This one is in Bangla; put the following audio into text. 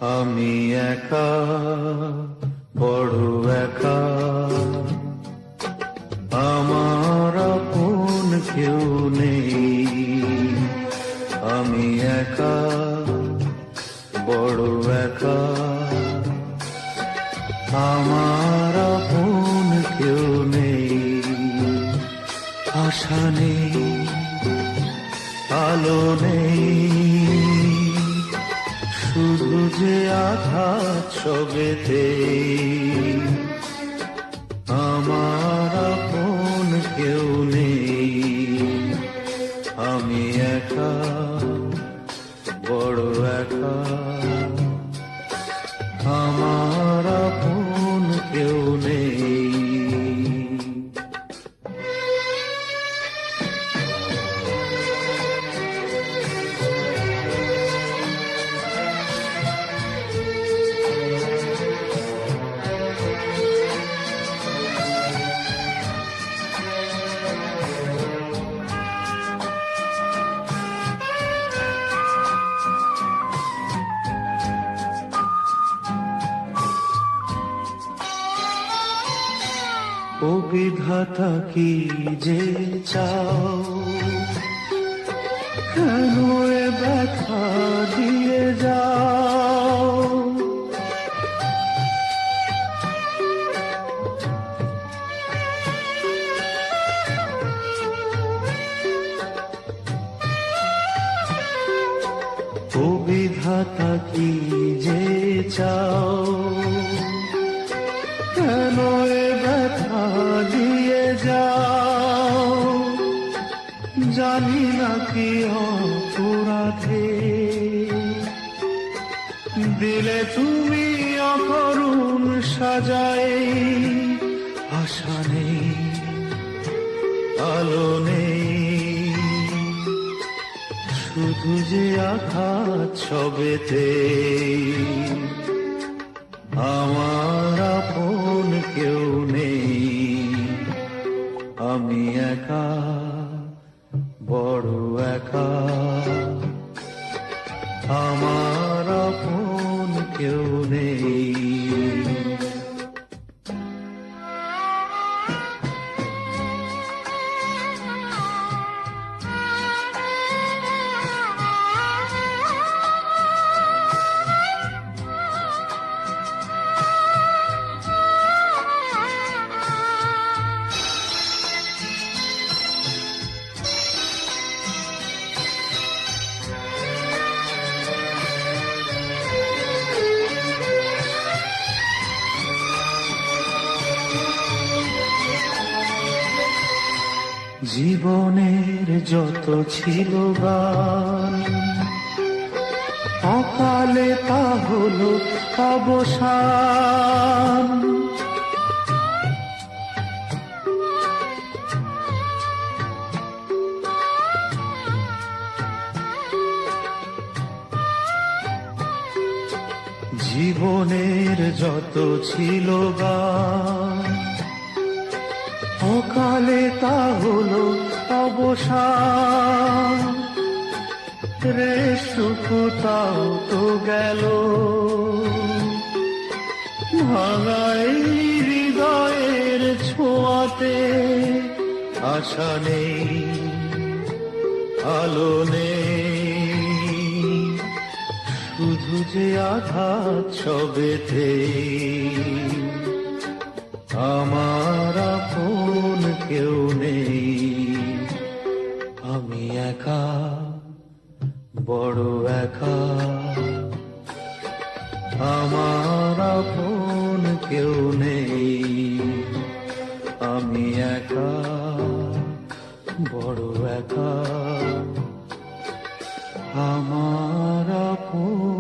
আমি একা, বড় একা, আমার আপন কেউ নেই। আমি একা, বড় একা, আমার আপন কেউ নেই। আশা নেই, আলো নেই, শুধু যে আঘাত সবেতে। আমার আপন কেউ নেই। আমি একা, বড় একা, আমার আপন কেউ নেই। ও বিধাতা কি যে চাও, কেন এ ব্যথা দিয়ে যাও। ও বিধাতা কি যে চাও, কেন এ ব্যথা দিয়ে যাও। জানি না কি অপরাধে দিলে তুমি অকরুণ সাজায়। আশা নেই, আলো নেই, শুধু যে আঘাত সবেতে। আমার আপন কেউ নেই। আমি একা, বড় একা, আমার আপন কেউ নেই। জীবনের যত ছিল গান, অকালে তা হলো অবসান। জীবনের যত ছিল গান, অকালে তা হলো অবসান। রেশটুকুটাও তো গেল, ভাঙাই হৃদয়ের ছোঁয়াতে। আশা নেই, আলো নেই, শুধু যে আঘাত সবেতে। আমার আপন কেউ নেই। আমি একা, বড় একা, আমার আপন কেউ নেই। আমি একা, বড় একা, আমার আপন